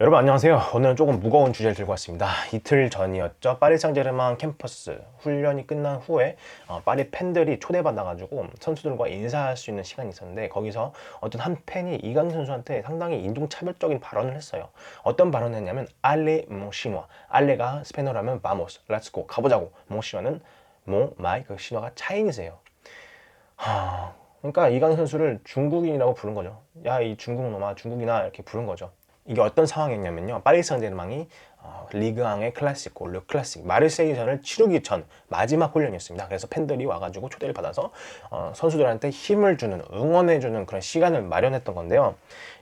여러분 안녕하세요. 오늘은 조금 무거운 주제를 들고 왔습니다. 이틀 전이었죠. 파리 생제르맹 캠퍼스 훈련이 끝난 후에 파리 팬들이 초대받아가지고 선수들과 인사할 수 있는 시간이 있었는데, 거기서 어떤 한 팬이 이강 선수한테 상당히 인종차별적인 발언을 했어요. 어떤 발언을 했냐면 알레 몽시노아, 알레가 스페인어로 하면 바모스, 렛츠고 가보자고, 몽시노아는 몽 마이, 그 신화가 차이니즈예요. 그러니까 이강 선수를 중국인이라고 부른 거죠. 야, 이 중국 놈아, 중국이나, 이렇게 부른 거죠. 이게 어떤 상황이었냐면요, 파리 생제르맹이 리그앙의 클래시코, 르 클래식 마르세유전을 치르기 전 마지막 훈련이었습니다. 그래서 팬들이 와가지고 초대를 받아서 선수들한테 힘을 주는, 응원해주는 그런 시간을 마련했던 건데요.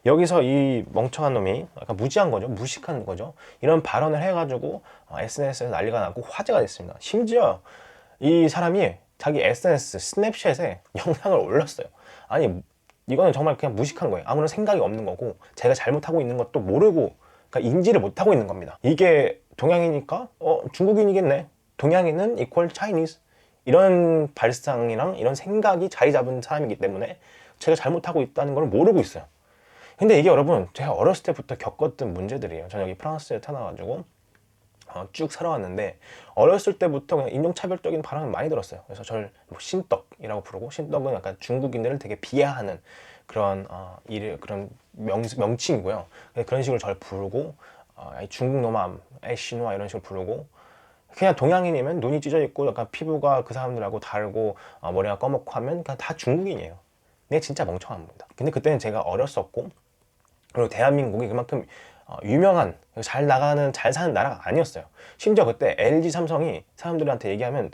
여기서 이 멍청한 놈이 약간 무지한 거죠, 무식한 거죠. 이런 발언을 해가지고 SNS에서 난리가 나고 화제가 됐습니다. 심지어 이 사람이 자기 SNS 스냅챗에 영상을 올렸어요. 아니, 이거는 정말 그냥 무식한 거예요. 아무런 생각이 없는 거고, 제가 잘못하고 있는 것도 모르고, 그러니까 인지를 못하고 있는 겁니다. 이게 동양이니까 중국인이겠네, 동양인은 이퀄 차이니즈, 이런 발상이랑 이런 생각이 자리 잡은 사람이기 때문에 제가 잘못하고 있다는 걸 모르고 있어요. 근데 이게 여러분, 제가 어렸을 때부터 겪었던 문제들이에요. 저는 여기 프랑스에 태어나가지고 쭉 살아왔는데, 어렸을 때부터 그냥 인종차별적인 발언을 많이 들었어요. 그래서 저를 뭐 신떡이라고 부르고, 신떡은 약간 중국인들을 되게 비하하는 그런 그런 명칭이고요. 그런 식으로 저를 부르고, 중국 놈아, 애쉬노아, 이런 식으로 부르고, 그냥 동양인이면 눈이 찢어 있고 약간 피부가 그 사람들하고 다르고 머리가 검었고 하면 그냥 다 중국인이에요. 근데 진짜 멍청한 겁니다. 근데 그때는 제가 어렸었고, 그리고 대한민국이 그만큼 유명한, 잘 나가는, 잘 사는 나라가 아니었어요. 심지어 그때 LG 삼성이 사람들한테 얘기하면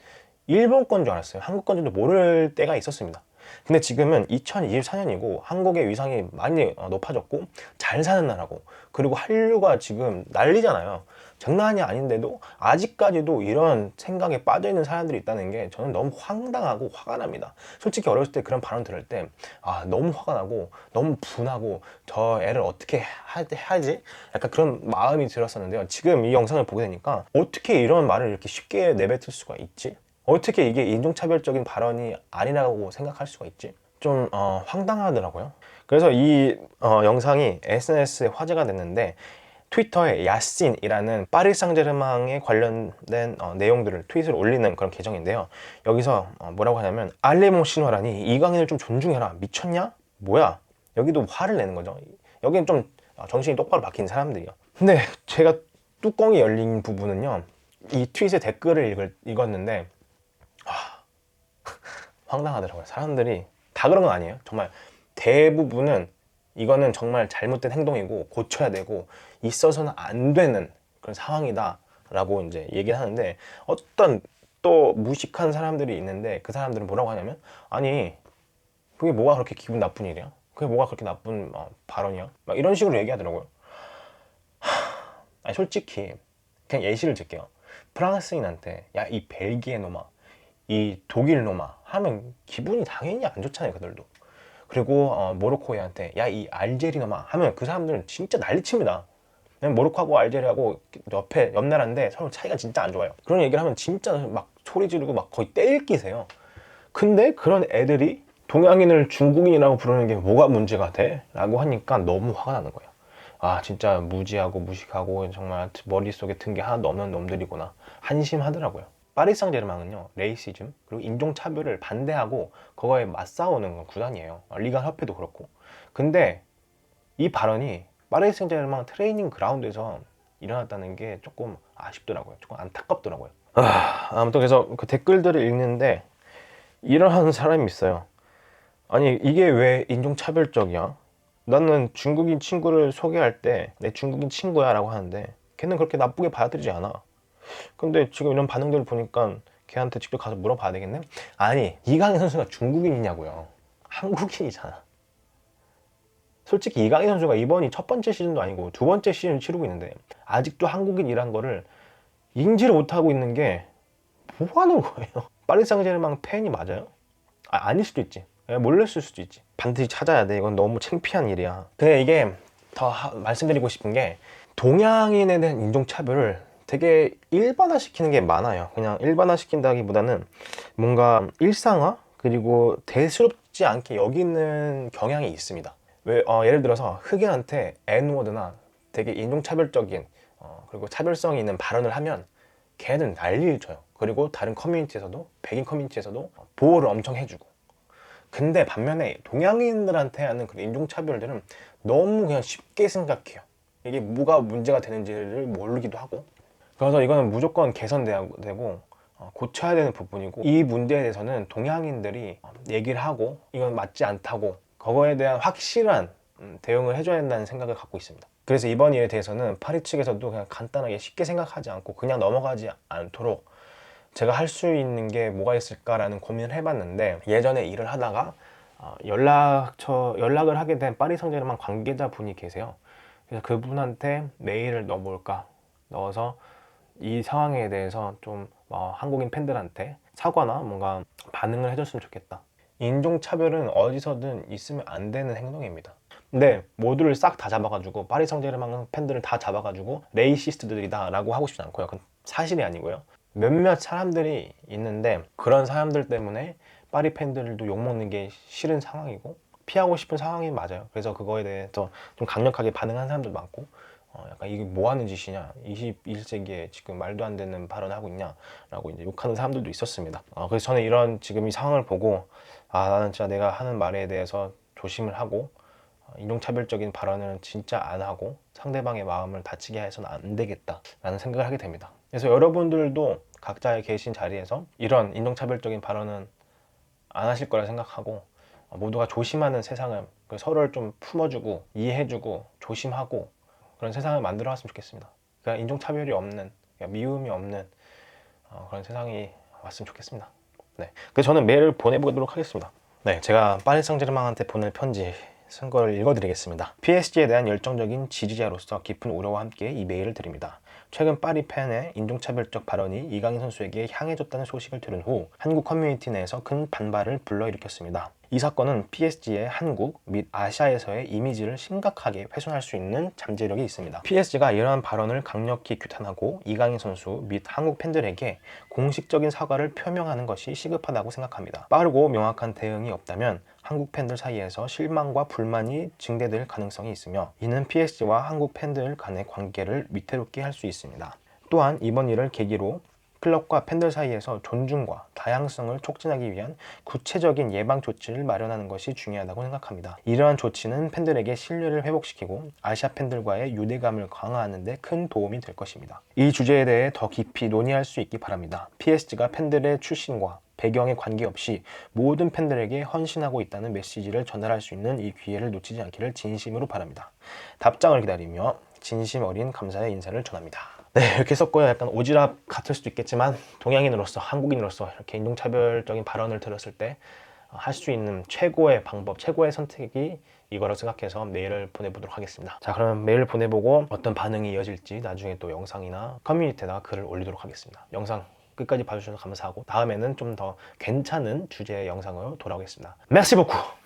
일본 건 줄 알았어요. 한국 건지도 모를 때가 있었습니다. 근데 지금은 2024년이고 한국의 위상이 많이 높아졌고 잘 사는 나라고, 그리고 한류가 지금 난리잖아요. 장난이 아닌데도 아직까지도 이런 생각에 빠져있는 사람들이 있다는 게 저는 너무 황당하고 화가 납니다. 솔직히 어렸을 때 그런 발언 들을 때 너무 화가 나고 너무 분하고, 저 애를 어떻게 하지? 약간 그런 마음이 들었었는데요. 지금 이 영상을 보게 되니까 어떻게 이런 말을 이렇게 쉽게 내뱉을 수가 있지? 어떻게 이게 인종차별적인 발언이 아니라고 생각할 수가 있지? 좀 황당하더라고요. 그래서 이 영상이 SNS에 화제가 됐는데, 트위터에 야신이라는 파리 상제르맹에 관련된 내용들을 트윗을 올리는 그런 계정인데요. 여기서 뭐라고 하냐면, 알레몽 신화라니, 이강인을 좀 존중해라, 미쳤냐? 뭐야? 여기도 화를 내는 거죠. 여기는 좀 정신이 똑바로 박힌 사람들이요. 근데 제가 뚜껑이 열린 부분은요, 이 트윗의 댓글을 읽었는데 황당하더라고요. 사람들이 다 그런 건 아니에요. 정말 대부분은 이거는 정말 잘못된 행동이고 고쳐야 되고 있어서는 안 되는 그런 상황이다 라고 이제 얘기를 하는데, 어떤 또 무식한 사람들이 있는데, 그 사람들은 뭐라고 하냐면, 아니 그게 뭐가 그렇게 기분 나쁜 일이야? 그게 뭐가 그렇게 나쁜 발언이야? 막 이런 식으로 얘기하더라고요. 아니 솔직히 그냥 예시를 들게요. 프랑스인한테 야 이 벨기에 놈아, 이 독일 놈아 하면 기분이 당연히 안 좋잖아요, 그들도. 그리고 모로코애한테 야 이 알제리 놈아 하면 그 사람들은 진짜 난리칩니다. 그냥 모로코하고 알제리하고 옆 나라인데 서로 차이가 진짜 안 좋아요. 그런 얘기를 하면 진짜 막 소리 지르고 막 거의 떼일기세요. 근데 그런 애들이 동양인을 중국인이라고 부르는 게 뭐가 문제가 돼? 라고 하니까 너무 화가 나는 거예요. 진짜 무지하고 무식하고 정말 머릿속에 든 게 하나도 없는 놈들이구나, 한심하더라고요. 파리 상제르맹은요, 레이시즘 그리고 인종차별을 반대하고 그거에 맞싸우는 구단이에요. 리가 협회도 그렇고. 근데 이 발언이 파리 생제르맹 트레이닝 그라운드에서 일어났다는 게 조금 아쉽더라고요. 조금 안타깝더라고요. 아무튼 그래서 그 댓글들을 읽는데 이러한 사람이 있어요. 아니 이게 왜 인종차별적이야? 나는 중국인 친구를 소개할 때 내 중국인 친구야 라고 하는데 걔는 그렇게 나쁘게 받아들이지 않아. 근데 지금 이런 반응들을 보니까 걔한테 직접 가서 물어봐야 되겠네? 아니, 이강인 선수가 중국인이냐고요. 한국인이잖아. 솔직히 이강인 선수가 이번이 첫 번째 시즌도 아니고 두 번째 시즌을 치르고 있는데 아직도 한국인이란 거를 인지를 못하고 있는 게 뭐 하는 거예요? 파리 상제르맹 팬이 맞아요? 아닐 수도 있지. 몰랐을 수도 있지. 반드시 찾아야 돼. 이건 너무 창피한 일이야. 근데 이게 더 말씀드리고 싶은 게, 동양인에 대한 인종차별을 되게 일반화시키는 게 많아요. 그냥 일반화시킨다기보다는 뭔가 일상화 그리고 대수롭지 않게 여기는 경향이 있습니다. 왜 예를 들어서 흑인한테 N워드나 되게 인종차별적인 그리고 차별성이 있는 발언을 하면 걔는 난리를 쳐요. 그리고 다른 커뮤니티에서도, 백인 커뮤니티에서도 보호를 엄청 해주고. 근데 반면에 동양인들한테 하는 그런 인종차별들은 너무 그냥 쉽게 생각해요. 이게 뭐가 문제가 되는지를 모르기도 하고. 그래서 이거는 무조건 개선돼야 되고 고쳐야 되는 부분이고, 이 문제에 대해서는 동양인들이 얘기를 하고 이건 맞지 않다고 그거에 대한 확실한 대응을 해줘야 된다는 생각을 갖고 있습니다. 그래서 이번 일에 대해서는 파리 측에서도 그냥 간단하게 쉽게 생각하지 않고 그냥 넘어가지 않도록 제가 할 수 있는 게 뭐가 있을까라는 고민을 해봤는데, 예전에 일을 하다가 연락을 하게 된 파리 성제르맹 관계자분이 계세요. 그래서 그분한테 메일을 넣어서 이 상황에 대해서 좀 한국인 팬들한테 사과나 뭔가 반응을 해줬으면 좋겠다. 인종차별은 어디서든 있으면 안 되는 행동입니다. 근데 모두를 싹 다 잡아가지고 파리 생제르맹 팬들을 다 잡아가지고 레이시스트들이다 라고 하고 싶지 않고요. 그건 사실이 아니고요. 몇몇 사람들이 있는데 그런 사람들 때문에 파리 팬들도 욕먹는 게 싫은 상황이고 피하고 싶은 상황이 맞아요. 그래서 그거에 대해서 좀 강력하게 반응한 사람도 많고, 약간 이게 뭐 하는 짓이냐, 21세기에 지금 말도 안 되는 발언하고 있냐 라고 이제 욕하는 사람들도 있었습니다. 그래서 저는 이런 지금 이 상황을 보고 나는 진짜 내가 하는 말에 대해서 조심을 하고 인종차별적인 발언을 진짜 안 하고 상대방의 마음을 다치게 해서는 안 되겠다 라는 생각을 하게 됩니다. 그래서 여러분들도 각자 계신 자리에서 이런 인종차별적인 발언은 안 하실 거라 생각하고 모두가 조심하는 세상을, 서로를 좀 품어주고 이해해주고 조심하고 그런 세상을 만들어 왔으면 좋겠습니다. 그러니까 인종차별이 없는, 미움이 없는 그런 세상이 왔으면 좋겠습니다. 네, 그래서 저는 메일을 보내보도록 하겠습니다. 네, 제가 파리 생제르맹한테 보낼 편지 쓴 걸 읽어드리겠습니다. PSG에 대한 열정적인 지지자로서 깊은 우려와 함께 이 메일을 드립니다. 최근 파리 팬의 인종차별적 발언이 이강인 선수에게 향해졌다는 소식을 들은 후 한국 커뮤니티 내에서 큰 반발을 불러일으켰습니다. 이 사건은 PSG의 한국 및 아시아에서의 이미지를 심각하게 훼손할 수 있는 잠재력이 있습니다. PSG가 이러한 발언을 강력히 규탄하고 이강인 선수 및 한국 팬들에게 공식적인 사과를 표명하는 것이 시급하다고 생각합니다. 빠르고 명확한 대응이 없다면 한국 팬들 사이에서 실망과 불만이 증대될 가능성이 있으며, 이는 PSG와 한국 팬들 간의 관계를 위태롭게 할 수 있습니다. 또한 이번 일을 계기로 클럽과 팬들 사이에서 존중과 다양성을 촉진하기 위한 구체적인 예방 조치를 마련하는 것이 중요하다고 생각합니다. 이러한 조치는 팬들에게 신뢰를 회복시키고 아시아 팬들과의 유대감을 강화하는 데 큰 도움이 될 것입니다. 이 주제에 대해 더 깊이 논의할 수 있기 바랍니다. PSG가 팬들의 출신과 배경에 관계없이 모든 팬들에게 헌신하고 있다는 메시지를 전달할 수 있는 이 기회를 놓치지 않기를 진심으로 바랍니다. 답장을 기다리며 진심 어린 감사의 인사를 전합니다. 네, 이렇게 썼고요. 약간 오지랖 같을 수도 있겠지만 동양인으로서, 한국인으로서 이렇게 인종차별적인 발언을 들었을 때 할 수 있는 최고의 방법, 최고의 선택이 이거라고 생각해서 메일을 보내보도록 하겠습니다. 자, 그러면 메일을 보내보고 어떤 반응이 이어질지 나중에 또 영상이나 커뮤니티에다가 글을 올리도록 하겠습니다. 영상 끝까지 봐주셔서 감사하고 다음에는 좀 더 괜찮은 주제의 영상으로 돌아오겠습니다. Merci beaucoup!